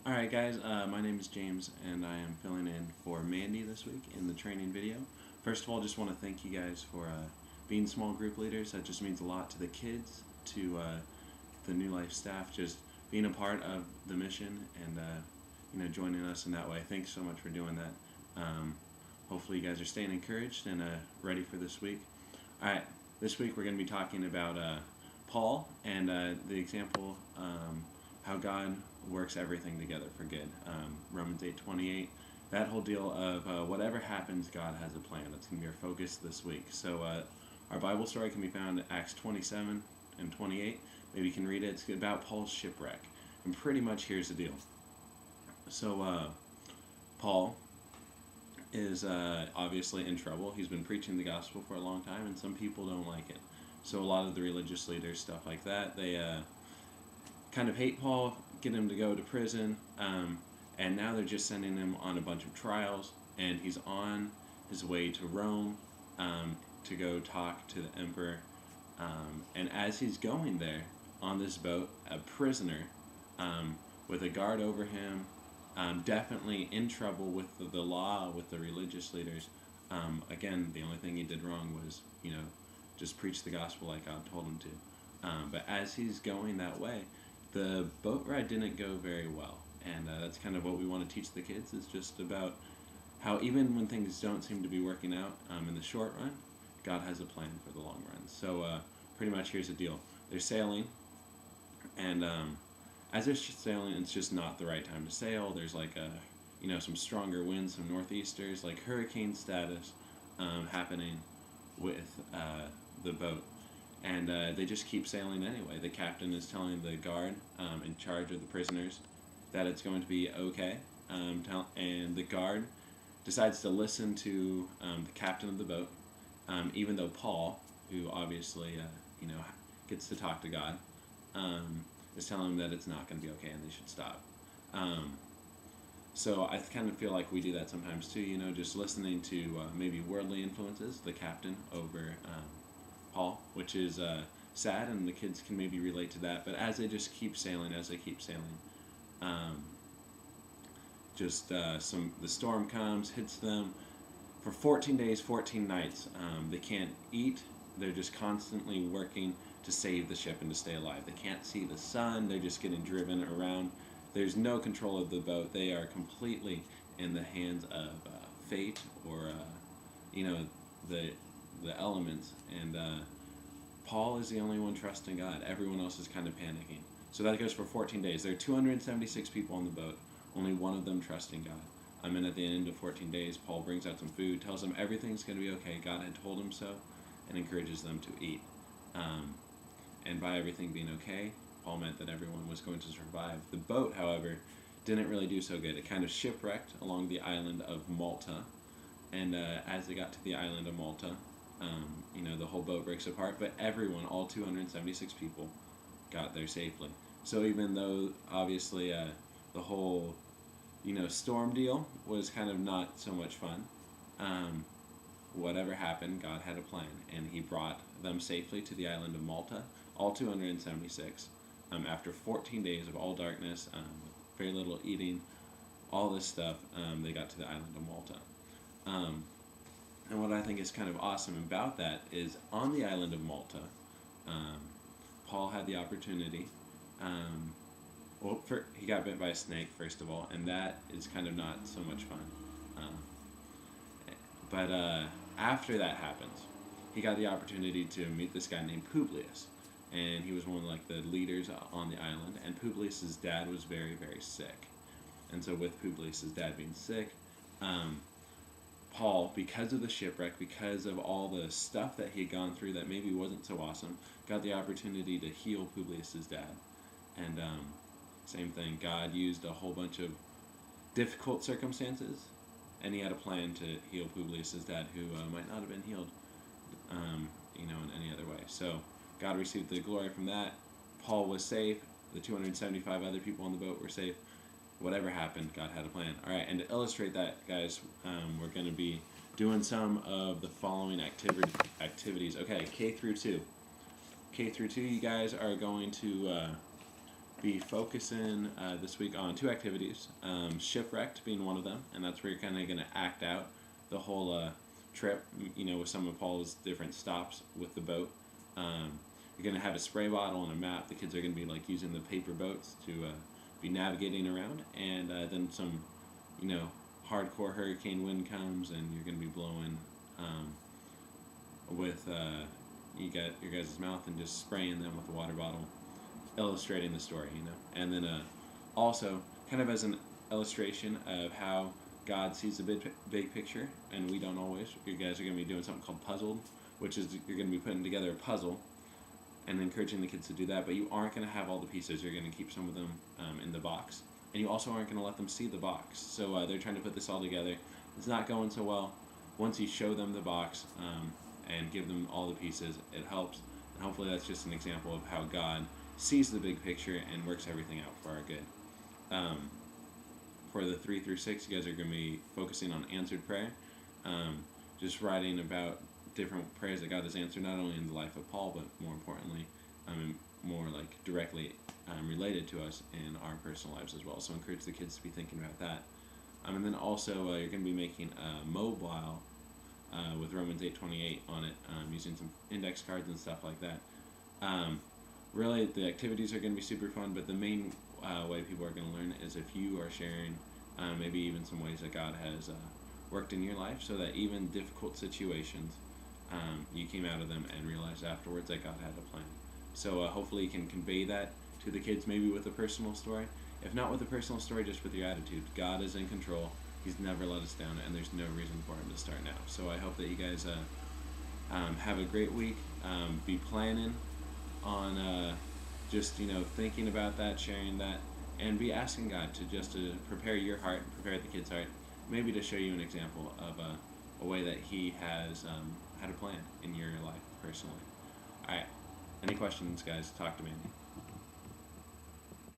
Alright guys, my name is James and I am filling in for Mandy this week in the training video. First of all, just want to thank you guys for being small group leaders. That just means a lot to the kids, to the New Life staff, just being a part of the mission and joining us in that way. Thanks so much for doing that. Hopefully you guys are staying encouraged and ready for this week. Alright, this week we're going to be talking about Paul and the example how God works everything together for good. Romans 8:28. That whole deal of whatever happens, God has a plan. That's going to be our focus this week. So our Bible story can be found in Acts 27 and 28. Maybe you can read it. It's about Paul's shipwreck. And pretty much here's the deal. So Paul is obviously in trouble. He's been preaching the gospel for a long time, and some people don't like it. So a lot of the religious leaders, stuff like that, they kind of hate Paul, get him to go to prison, and now they're just sending him on a bunch of trials, and he's on his way to Rome to go talk to the emperor. And as he's going there on this boat, a prisoner with a guard over him, definitely in trouble with the law, with the religious leaders. Again, the only thing he did wrong was, just preach the gospel like God told him to. But as he's going that way, the boat ride didn't go very well. And that's kind of what we want to teach the kids, is just about how even when things don't seem to be working out in the short run, God has a plan for the long run. So pretty much here's the deal. They're sailing, and as they're sailing, it's just not the right time to sail. There's like some stronger winds, some northeasters, like hurricane status happening with the boat. And they just keep sailing anyway. The captain is telling the guard in charge of the prisoners that it's going to be okay. And the guard decides to listen to the captain of the boat, even though Paul, who obviously gets to talk to God, is telling them that it's not going to be okay and they should stop. So I kind of feel like we do that sometimes too, just listening to maybe worldly influences, the captain over Paul, which is sad, and the kids can maybe relate to that. But as they just keep sailing, the storm comes, hits them for 14 days, 14 nights. They can't eat. They're just constantly working to save the ship and to stay alive. They can't see the sun. They're just getting driven around. There's no control of the boat. They are completely in the hands of fate or the elements, and Paul is the only one trusting God. Everyone else is kind of panicking. So that goes for 14 days. There are 276 people on the boat, only one of them trusting God. And at the end of 14 days, Paul brings out some food, tells them everything's going to be okay. God had told him so, and encourages them to eat. And by everything being okay, Paul meant that everyone was going to survive. The boat, however, didn't really do so good. It kind of shipwrecked along the island of Malta, and as they got to the island of Malta, the whole boat breaks apart, but everyone, all 276 people, got there safely. So even though, obviously, the whole, storm deal was kind of not so much fun, whatever happened, God had a plan, and he brought them safely to the island of Malta, all 276, after 14 days of all darkness, very little eating, all this stuff, they got to the island of Malta. And what I think is kind of awesome about that is on the island of Malta, Paul had the opportunity. He got bit by a snake, first of all, and that is kind of not so much fun. But after that happens, he got the opportunity to meet this guy named Publius. And he was one of the leaders on the island. And Publius' dad was very, very sick. And so with Publius' dad being sick, Paul, because of the shipwreck, because of all the stuff that he had gone through that maybe wasn't so awesome, got the opportunity to heal Publius' dad. And same thing, God used a whole bunch of difficult circumstances, and he had a plan to heal Publius' dad, who might not have been healed, in any other way. So God received the glory from that. Paul was safe. The 275 other people on the boat were safe. Whatever happened, God had a plan. All right, and to illustrate that, guys, we're going to be doing some of the following activities. Okay, K through 2. K through 2, you guys are going to be focusing this week on two activities. Shipwrecked being one of them, and that's where you're kind of going to act out the whole trip, with some of Paul's different stops with the boat. You're going to have a spray bottle and a map. The kids are going to be like using the paper boats to be navigating around, and then some, hardcore hurricane wind comes, and you're going to be blowing with you got your guys' mouth and just spraying them with a water bottle, illustrating the story, and then also kind of as an illustration of how God sees the big picture, and we don't always. You guys are going to be doing something called Puzzled, which is you're going to be putting together a puzzle and encouraging the kids to do that, but you aren't going to have all the pieces. You're going to keep some of them in the box, and you also aren't going to let them see the box. So they're trying to put this all together. It's not going so well. Once you show them the box and give them all the pieces, it helps, and hopefully that's just an example of how God sees the big picture and works everything out for our good. For the 3 through 6, you guys are going to be focusing on answered prayer, just writing about different prayers that God has answered, not only in the life of Paul, but more importantly, more like directly related to us in our personal lives as well. So encourage the kids to be thinking about that. And then also you're going to be making a mobile with Romans 8:28 on it, using some index cards and stuff like that. Really, the activities are going to be super fun, but the main way people are going to learn is if you are sharing maybe even some ways that God has worked in your life, so that even difficult situations, you came out of them and realized afterwards that God had a plan. So hopefully you can convey that to the kids, maybe with a personal story. If not with a personal story, just with your attitude. God is in control. He's never let us down, and there's no reason for him to start now. So I hope that you guys have a great week. Be planning on just thinking about that, sharing that, and be asking God to prepare your heart, prepare the kids' heart, maybe to show you an example of a way that He has had a plan in your life personally. All right. Any questions, guys? Talk to me.